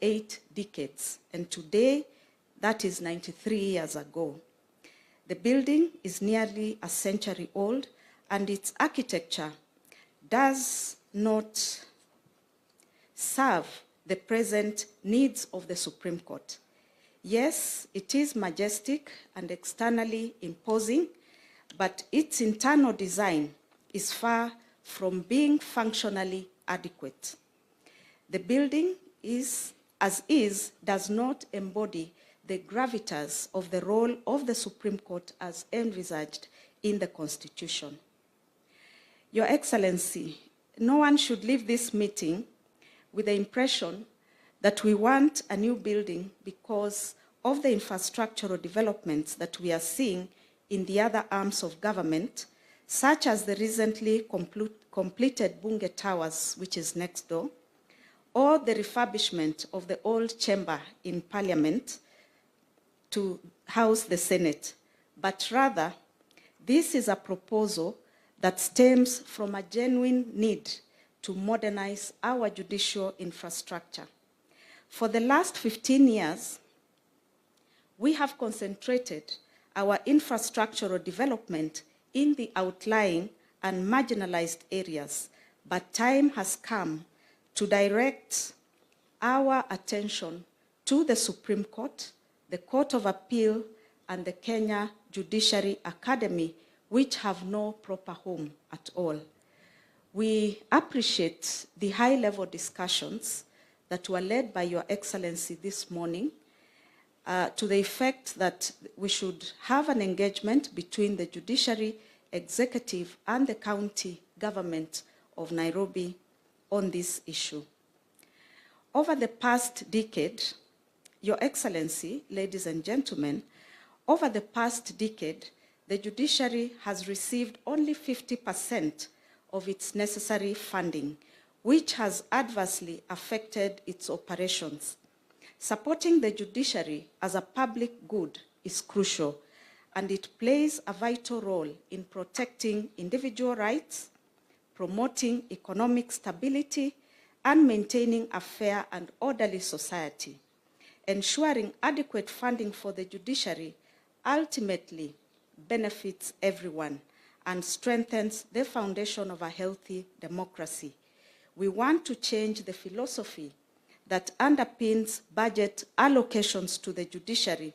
8 decades, and today that is 93 years ago. The building is nearly a century old, and its architecture does not serve the present needs of the Supreme Court. Yes, it is majestic and externally imposing, but its internal design is far from being functionally adequate. The building does not embody the gravitas of the role of the Supreme Court as envisaged in the Constitution. Your Excellency, no one should leave this meeting with the impression that we want a new building because of the infrastructural developments that we are seeing in the other arms of government, such as the recently completed Bunge Towers, which is next door, or the refurbishment of the old chamber in Parliament to house the Senate. But rather, this is a proposal that stems from a genuine need to modernize our judicial infrastructure. For the last 15 years, we have concentrated our infrastructural development in the outlying and marginalized areas, but time has come to direct our attention to the Supreme Court, the Court of Appeal, and the Kenya Judiciary Academy, which have no proper home at all. We appreciate the high-level discussions that were led by Your Excellency this morning to the effect that we should have an engagement between the judiciary, executive, and the county government of Nairobi on this issue. Over the past decade, Your Excellency, ladies and gentlemen, over the past decade, the judiciary has received only 50% of its necessary funding, which has adversely affected its operations. Supporting the judiciary as a public good is crucial, and it plays a vital role in protecting individual rights, promoting economic stability, and maintaining a fair and orderly society. Ensuring adequate funding for the judiciary ultimately benefits everyone and strengthens the foundation of a healthy democracy. We want to change the philosophy that underpins budget allocations to the judiciary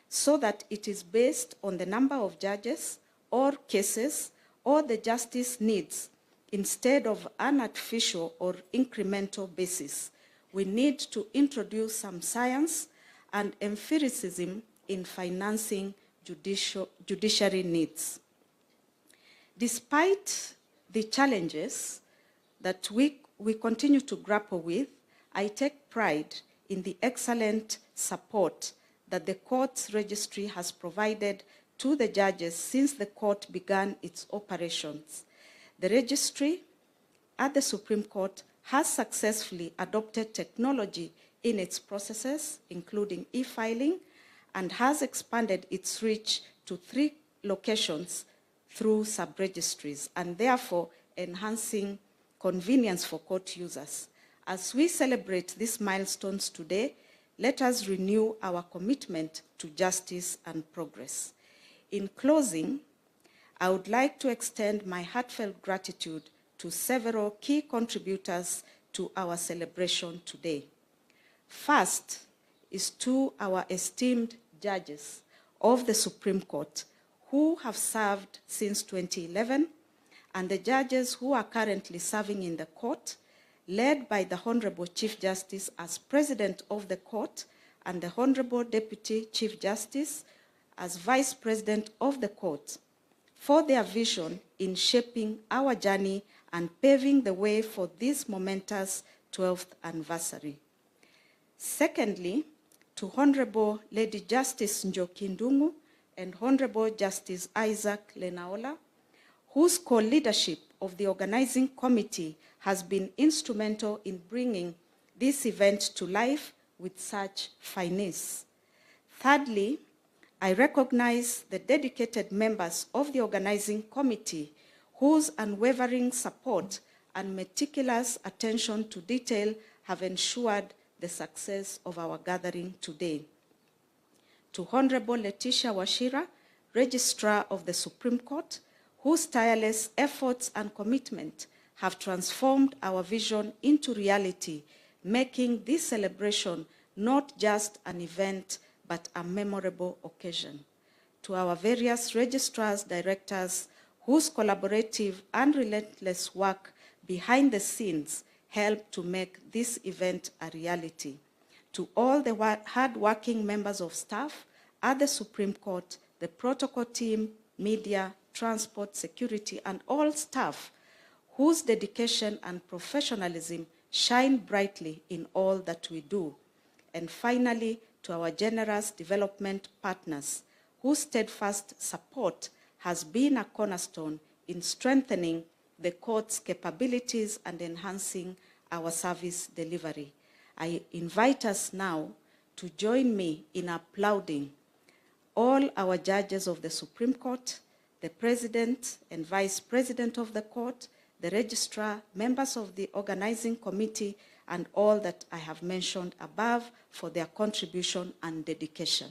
so that it is based on the number of judges or cases or the justice needs instead of an artificial or incremental basis. We need to introduce some science and empiricism in financing judiciary needs. Despite the challenges that we continue to grapple with, I take pride in the excellent support that the court's registry has provided to the judges since the court began its operations. The registry at the Supreme Court has successfully adopted technology in its processes, including e-filing, and has expanded its reach to 3 locations through sub-registries, and therefore enhancing convenience for court users. As we celebrate these milestones today, let us renew our commitment to justice and progress. In closing, I would like to extend my heartfelt gratitude to several key contributors to our celebration today. First is to our esteemed judges of the Supreme Court who have served since 2011, and the judges who are currently serving in the court, led by the Honorable Chief Justice as President of the Court and the Honorable Deputy Chief Justice as Vice President of the Court, for their vision in shaping our journey and paving the way for this momentous 12th anniversary. Secondly, to Honorable Lady Justice Njoki Ndung'u and Honorable Justice Isaac Lenaola, whose co-leadership of the organizing committee has been instrumental in bringing this event to life with such finesse. Thirdly, I recognize the dedicated members of the organizing committee whose unwavering support and meticulous attention to detail have ensured the success of our gathering today. To Honorable Letitia Wachira, Registrar of the Supreme Court, whose tireless efforts and commitment have transformed our vision into reality, making this celebration not just an event, but a memorable occasion. To our various registrars, directors, whose collaborative and relentless work behind the scenes helped to make this event a reality. To all the hard-working members of staff at the Supreme Court, the protocol team, media, transport, security, and all staff whose dedication and professionalism shine brightly in all that we do. And finally, to our generous development partners, whose steadfast support has been a cornerstone in strengthening the court's capabilities and enhancing our service delivery. I invite us now to join me in applauding all our judges of the Supreme Court, the President and Vice President of the Court, the Registrar, members of the Organizing Committee, and all that I have mentioned above for their contribution and dedication.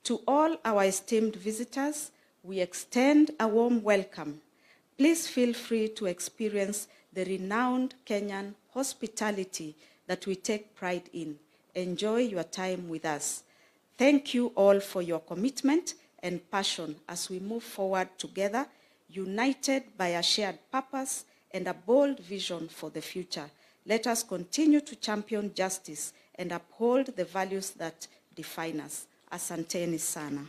To all our esteemed visitors, we extend a warm welcome. Please feel free to experience the renowned Kenyan hospitality that we take pride in. Enjoy your time with us. Thank you all for your commitment and passion as we move forward together, united by a shared purpose and a bold vision for the future. Let us continue to champion justice and uphold the values that define us. Asanteni sana.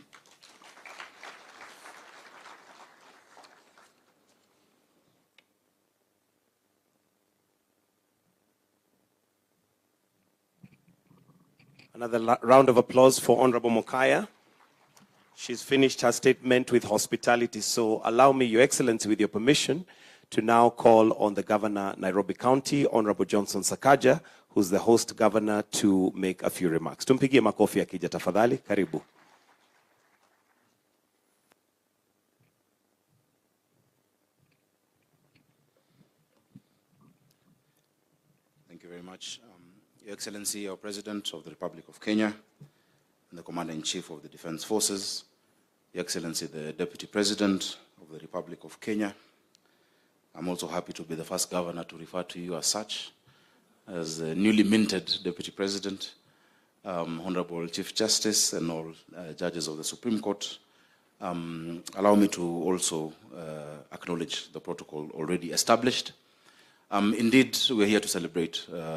Another round of applause for Honorable Mokaya. She's finished her statement with hospitality, so allow me, Your Excellency, with your permission, to now call on the Governor, Nairobi County, Honorable Johnson Sakaja, who's the host governor, to make a few remarks. Tumpigie makofi akija tafadhali. Karibu. Thank you very much. Your Excellency, your President of the Republic of Kenya, and the Commander-in-Chief of the Defense Forces, Your Excellency, the Deputy President of the Republic of Kenya. I'm also happy to be the first governor to refer to you as such, as the newly minted Deputy President, Honorable Chief Justice, and all judges of the Supreme Court. Allow me to also acknowledge the protocol already established. Indeed, we're here to celebrate